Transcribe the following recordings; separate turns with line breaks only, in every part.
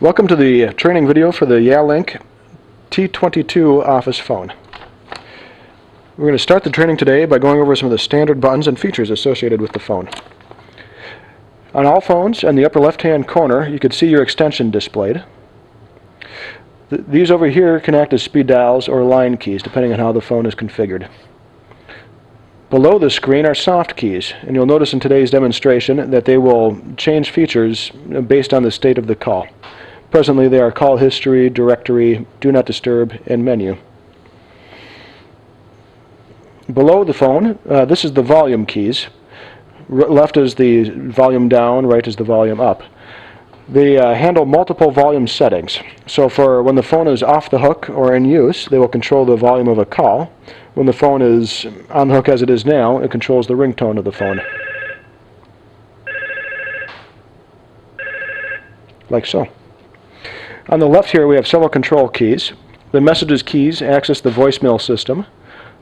Welcome to the training video for the Yealink T22 office phone. We're going to start the training today by going over some of the standard buttons and features associated with the phone. On all phones, in the upper left-hand corner, you can see your extension displayed. These over here can act as speed dials or line keys, depending on how the phone is configured. Below the screen are soft keys, and you'll notice in today's demonstration that they will change features based on the state of the call. Presently they are call history, directory, do not disturb, and menu. Below the phone, this is the volume keys. Left is the volume down, right is the volume up. They handle multiple volume settings. So for when the phone is off the hook or in use, they will control the volume of a call. When the phone is on the hook as it is now, it controls the ringtone of the phone. Like so. On the left here we have several control keys. The messages keys access the voicemail system.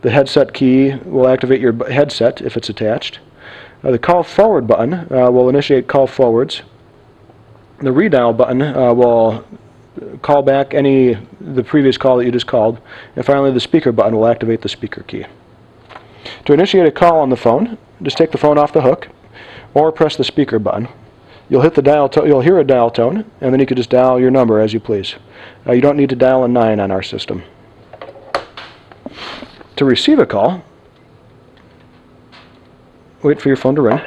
The headset key will activate your headset if it's attached. The call forward button will initiate call forwards. The redial button will call back the previous call that you just called. And finally the speaker button will activate the speaker key. To initiate a call on the phone, just take the phone off the hook or press the speaker button. You'll hit the dial you'll hear a dial tone, and then you can just dial your number as you please. You don't need to dial a 9 on our system. To receive a call, wait for your phone to ring.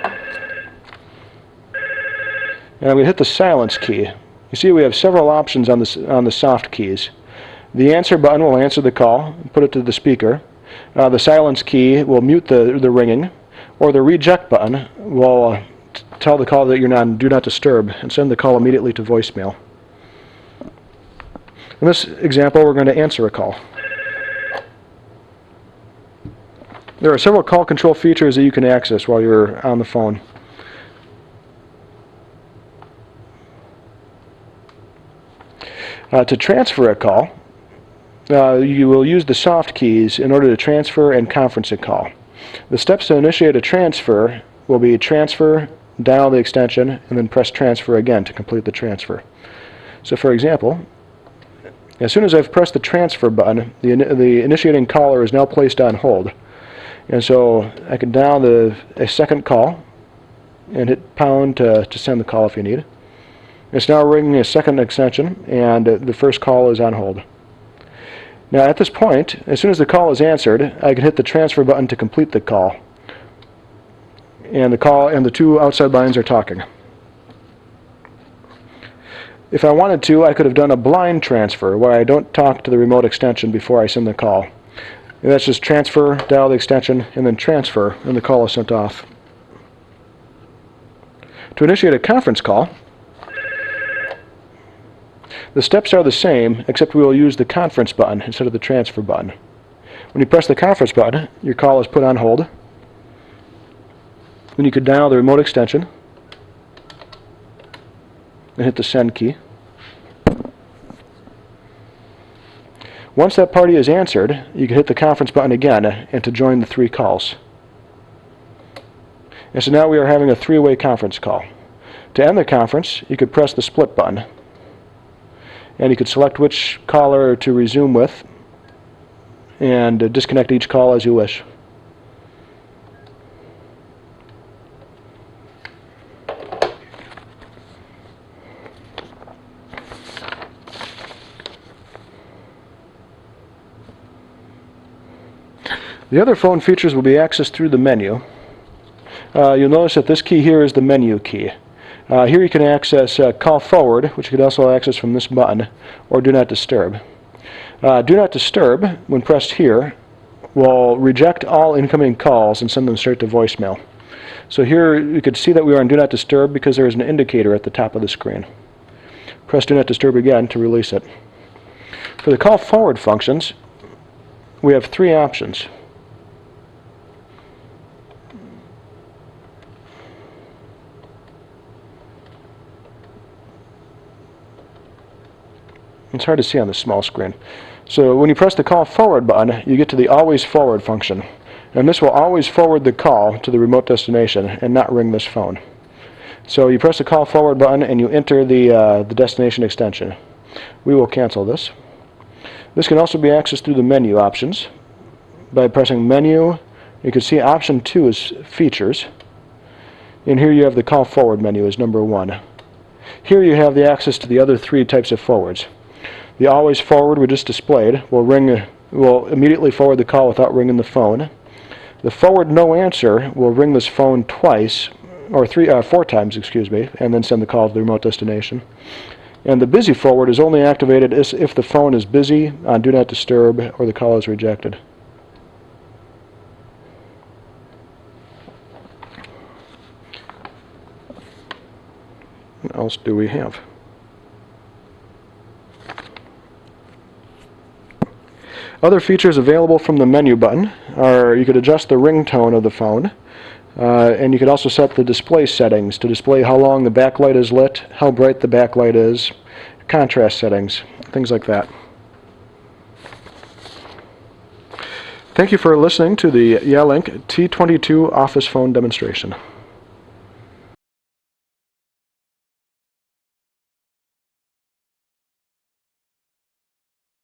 And we hit the silence key. You see we have several options on the soft keys. The answer button will answer the call, put it to the speaker. The silence key will mute the ringing, or the reject button will tell the call that you're on do not disturb and send the call immediately to voicemail. In this example, we're going to answer a call. There are several call control features that you can access while you're on the phone. To transfer a call, you will use the soft keys in order to transfer and conference a call. The steps to initiate a transfer will be transfer, dial the extension, and then press transfer again to complete the transfer. So for example, as soon as I've pressed the transfer button, the initiating caller is now placed on hold. And so I can dial a second call and hit pound to send the call if you need. It's now ringing a second extension, and the first call is on hold. Now at this point, as soon as the call is answered, I can hit the transfer button to complete the call. And the two outside lines are talking. If I wanted to, I could have done a blind transfer where I don't talk to the remote extension before I send the call. And that's just transfer, dial the extension, and then transfer, and the call is sent off. To initiate a conference call, the steps are the same, except we will use the conference button instead of the transfer button. When you press the conference button, your call is put on hold. Then you could dial the remote extension and hit the send key. Once that party is answered, you can hit the conference button again and to join the 3 calls. And so now we are having a 3-way conference call. To end the conference, you could press the split button. And you could select which caller to resume with and disconnect each call as you wish. The other phone features will be accessed through the menu. You'll notice that this key here is the menu key. Here you can access call forward, which you could also access from this button, or do not disturb. Do not disturb, when pressed here, will reject all incoming calls and send them straight to voicemail. So here you could see that we are on do not disturb because there is an indicator at the top of the screen. Press do not disturb again to release it. For the call forward functions, we have 3 options. It's hard to see on this small screen. So when you press the call forward button, you get to the always forward function. And this will always forward the call to the remote destination and not ring this phone. So you press the call forward button and you enter the destination extension. We will cancel this. This can also be accessed through the menu options. By pressing menu, you can see option 2 is features. And here you have the call forward menu as number 1. Here you have the access to the other 3 types of forwards. The always forward we just displayed will immediately forward the call without ringing the phone. The forward no answer will ring this phone twice, or 4 times, and then send the call to the remote destination. And the busy forward is only activated if the phone is busy, on do not disturb, or the call is rejected. What else do we have? Other features available from the menu button are you could adjust the ringtone of the phone, and you could also set the display settings to display how long the backlight is lit, how bright the backlight is, contrast settings, things like that. Thank you for listening to the Yealink T22 office phone demonstration.